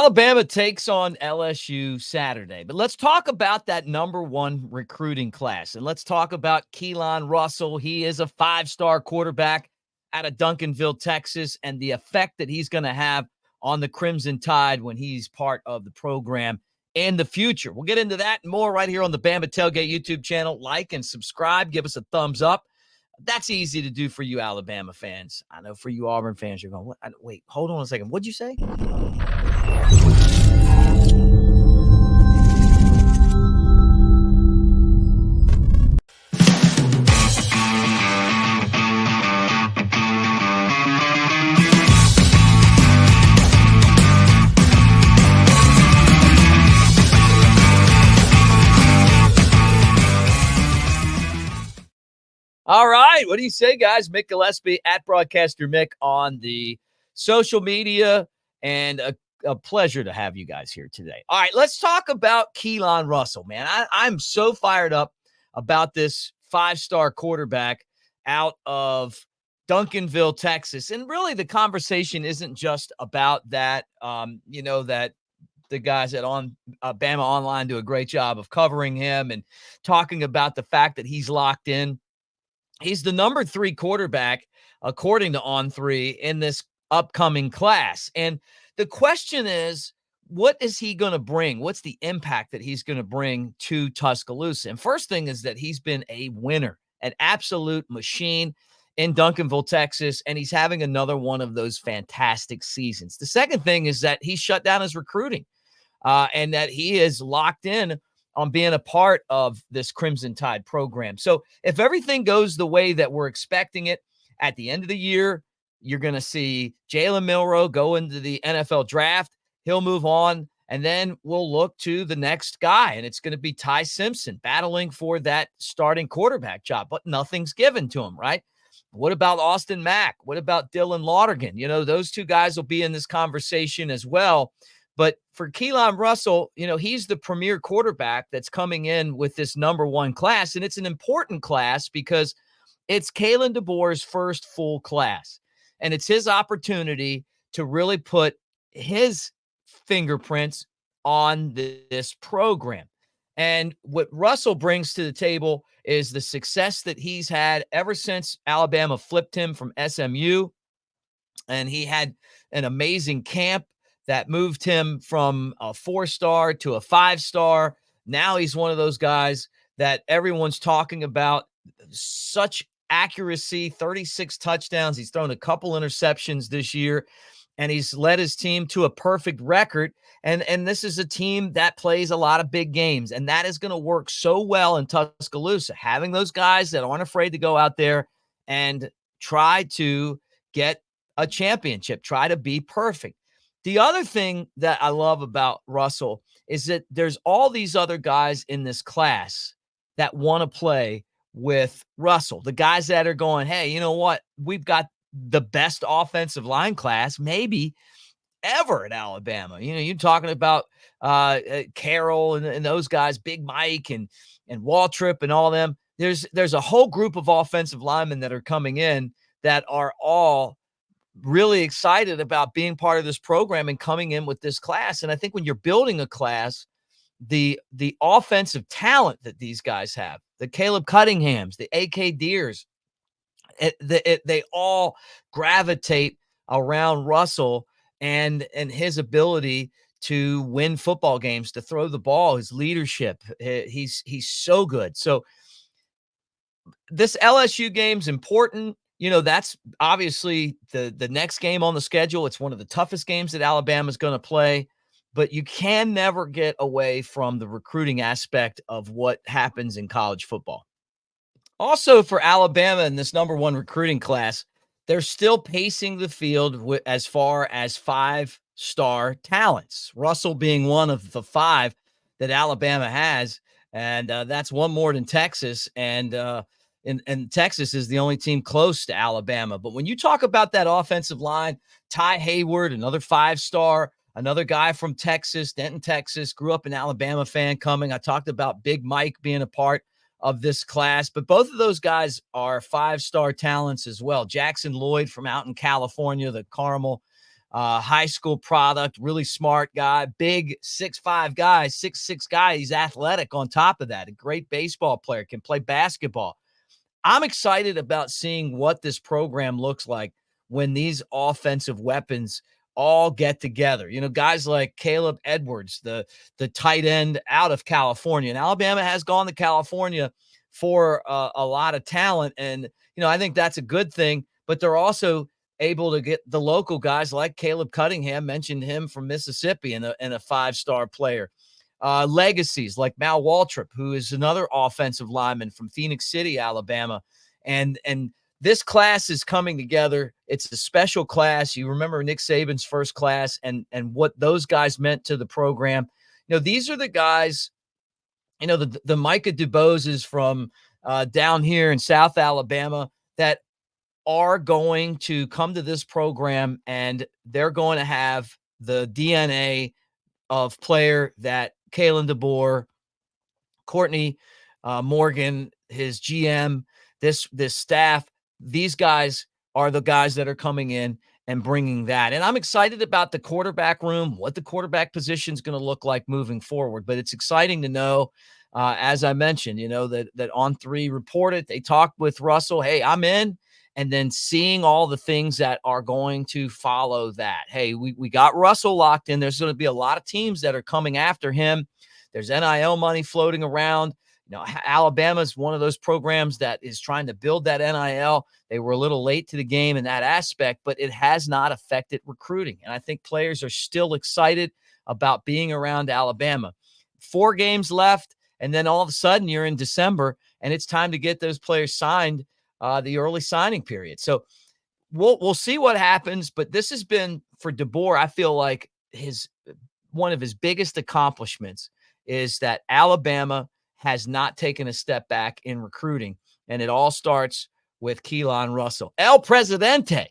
Alabama takes on LSU Saturday. But let's talk about that number one recruiting class. And let's talk about Keelon Russell. He is a five-star quarterback out of Duncanville, Texas, and the effect that he's going to have on the Crimson Tide when he's part of the program in the future. We'll get into that and more right here on the Bama Tailgate YouTube channel. Like and subscribe. Give us a thumbs up. That's easy to do for you Alabama fans. I know for you Auburn fans, you're going, what? Wait, hold on a second. What'd you say? All right. What do you say, guys? Mick Gillespie at Broadcaster Mick on the social media, and a pleasure to have you guys here today. All right, let's talk about Keelon Russell, man. I'm so fired up about this five-star quarterback out of Duncanville, Texas. And really the conversation isn't just about that, that the guys at Bama Online do a great job of covering him and talking about the fact that he's locked in. He's the number 3 quarterback, according to On3, in this upcoming class. And the question is, what is he going to bring? What's the impact that he's going to bring to Tuscaloosa? And first thing is that he's been a winner, an absolute machine in Duncanville, Texas, and he's having another one of those fantastic seasons. The second thing is that he shut down his recruiting and that he is locked in on being a part of this Crimson Tide program. So if everything goes the way that we're expecting it at the end of the year, you're going to see Jalen Milroe go into the NFL draft. He'll move on, and then we'll look to the next guy, and it's going to be Ty Simpson battling for that starting quarterback job, but nothing's given to him, right? What about Austin Mack? What about Dylan Laudergan? Those two guys will be in this conversation as well. But for Keelon Russell, he's the premier quarterback that's coming in with this number 1 class. And it's an important class because it's Kalen DeBoer's first full class. And it's his opportunity to really put his fingerprints on this program. And what Russell brings to the table is the success that he's had ever since Alabama flipped him from SMU. And he had an amazing camp that moved him from a 4-star to a 5-star. Now he's one of those guys that everyone's talking about. Such accuracy, 36 touchdowns. He's thrown a couple interceptions this year, and he's led his team to a perfect record. And this is a team that plays a lot of big games, and that is going to work so well in Tuscaloosa, having those guys that aren't afraid to go out there and try to get a championship, try to be perfect. The other thing that I love about Russell is that there's all these other guys in this class that want to play with Russell. The guys that are going, hey, you know what? We've got the best offensive line class maybe ever at Alabama. You're talking about Carroll and those guys, Big Mike and Waltrip and all them. There's a whole group of offensive linemen that are coming in that are all really excited about being part of this program and coming in with this class. And I think when you're building a class, the offensive talent that these guys have, the Caleb Cunninghams, the AK Deers, they all gravitate around Russell and his ability to win football games, to throw the ball, his leadership. He's so good. So this LSU game's important. That's obviously the next game on the schedule. It's one of the toughest games that Alabama's going to play, but you can never get away from the recruiting aspect of what happens in college football. Also for Alabama in this number 1 recruiting class, they're still pacing the field as far as 5-star talents, Russell being one of the 5 that Alabama has. And that's one more than Texas. And Texas is the only team close to Alabama. But when you talk about that offensive line, Ty Hayward, another 5-star, another guy from Texas, Denton, Texas, grew up an Alabama fan coming. I talked about Big Mike being a part of this class, but both of those guys are 5-star talents as well. Jackson Lloyd from out in California, the Carmel high school product, really smart guy, big 6'5" guy, 6'6" guy. He's athletic on top of that. A great baseball player, can play basketball. I'm excited about seeing what this program looks like when these offensive weapons all get together. Guys like Caleb Edwards, the tight end out of California. And Alabama has gone to California for a lot of talent. And, I think that's a good thing. But they're also able to get the local guys like Caleb Cunningham, mentioned him from Mississippi, and a five-star player. Legacies like Mal Waltrip, who is another offensive lineman from Phoenix City, Alabama. And this class is coming together. It's a special class. You remember Nick Saban's first class and what those guys meant to the program. These are the guys, the Micah DuBoses from down here in South Alabama that are going to come to this program, and they're going to have the DNA of player that Kalen DeBoer, Courtney Morgan, his GM, this staff, these guys are the guys that are coming in and bringing that. And I'm excited about the quarterback room, what the quarterback position is going to look like moving forward. But it's exciting to know, as I mentioned, that On3 reported, they talked with Russell, hey, I'm in. And then seeing all the things that are going to follow that. Hey, we got Russell locked in. There's going to be a lot of teams that are coming after him. There's NIL money floating around. Alabama is one of those programs that is trying to build that NIL. They were a little late to the game in that aspect, but it has not affected recruiting. And I think players are still excited about being around Alabama. 4 games left, and then all of a sudden you're in December, and it's time to get those players signed, the early signing period. So we'll see what happens, but this has been, for DeBoer, I feel like one of his biggest accomplishments is that Alabama has not taken a step back in recruiting, and it all starts with Keelon Russell. El Presidente.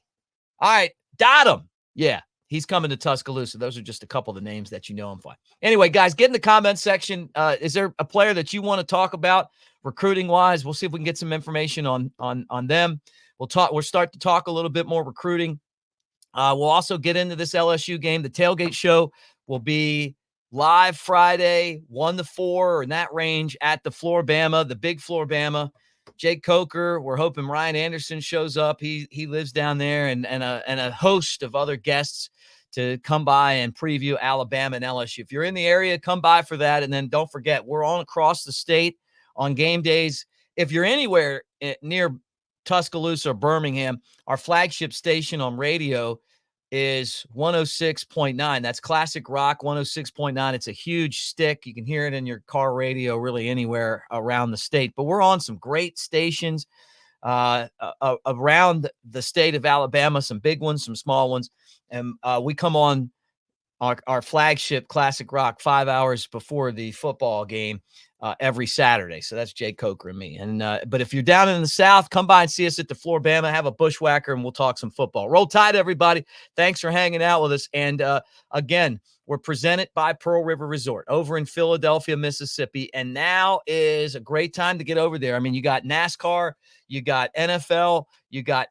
All right, got him. Yeah, he's coming to Tuscaloosa. Those are just a couple of the names that you know him by. Anyway, guys, get in the comment section. Is there a player that you want to talk about recruiting-wise? We'll see if we can get some information on them. We'll start to talk a little bit more recruiting. We'll also get into this LSU game. The Tailgate show will be live Friday, 1 to 4, in that range at the Floor Bama, the big Floor Bama. Jake Coker, we're hoping Ryan Anderson shows up. He lives down there, and a host of other guests to come by and preview Alabama and LSU. If you're in the area, come by for that. And then don't forget, we're on across the state on game days. If you're anywhere near Tuscaloosa or Birmingham, our flagship station on radio is 106.9. That's classic rock, 106.9. It's a huge stick. You can hear it in your car radio really anywhere around the state. But we're on some great stations around the state of Alabama, some big ones, some small ones. And we come on our flagship classic rock 5 hours before the football game every Saturday. So that's Jay Coker and me. And but if you're down in the South, come by and see us at the Floor Bama, have a bushwhacker, and we'll talk some football. Roll Tide, everybody. Thanks for hanging out with us. And again, we're presented by Pearl River Resort over in Philadelphia, Mississippi. And now is a great time to get over there. I mean, you got NASCAR, you got NFL, you got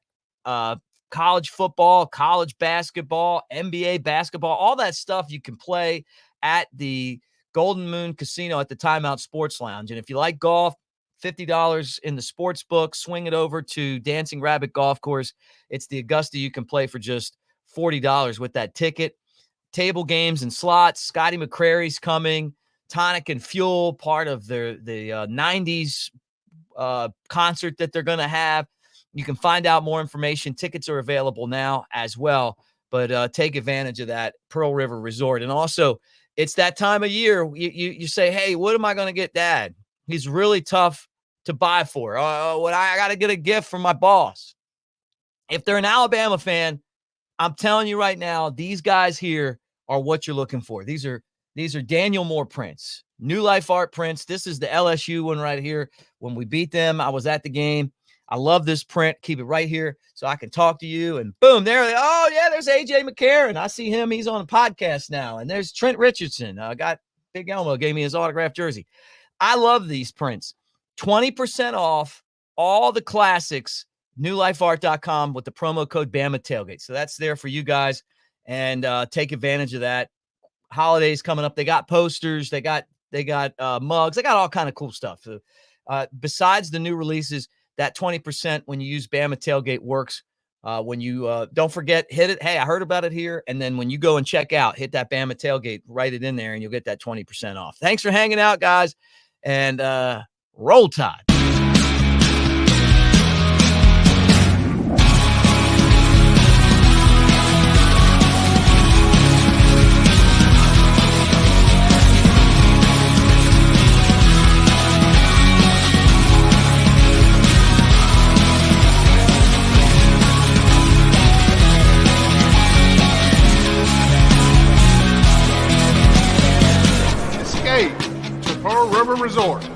college football, college basketball, NBA basketball, all that stuff you can play at the Golden Moon Casino at the Timeout Sports Lounge. And if you like golf, $50 in the sports book, swing it over to Dancing Rabbit Golf Course. It's the Augusta you can play for just $40 with that ticket. Table games and slots. Scotty McCrary's coming. Tonic and Fuel, part of the 90s concert that they're going to have. You can find out more information. Tickets are available now as well, but take advantage of that, Pearl River Resort. And also, it's that time of year. You say, hey, what am I going to get Dad? He's really tough to buy for. I got to get a gift from my boss. If they're an Alabama fan, I'm telling you right now, these guys here are what you're looking for. These are Daniel Moore prints, New Life Art prints. This is the LSU one right here. When we beat them, I was at the game. I love this print. Keep it right here so I can talk to you. And boom, there. Oh, yeah, there's A.J. McCarron. I see him. He's on a podcast now. And there's Trent Richardson. Got Big Elmo gave me his autographed jersey. I love these prints. 20% off all the classics, newlifeart.com with the promo code Bama Tailgate. So that's there for you guys. and take advantage of that. Holidays coming up. They got posters. They got mugs. They got all kind of cool stuff. So, besides the new releases, that 20% when you use Bama Tailgate works. When you don't forget, hit it. Hey, I heard about it here. And then when you go and check out, hit that Bama Tailgate, write it in there, and you'll get that 20% off. Thanks for hanging out, guys. And roll Tide. To Pearl River Resort.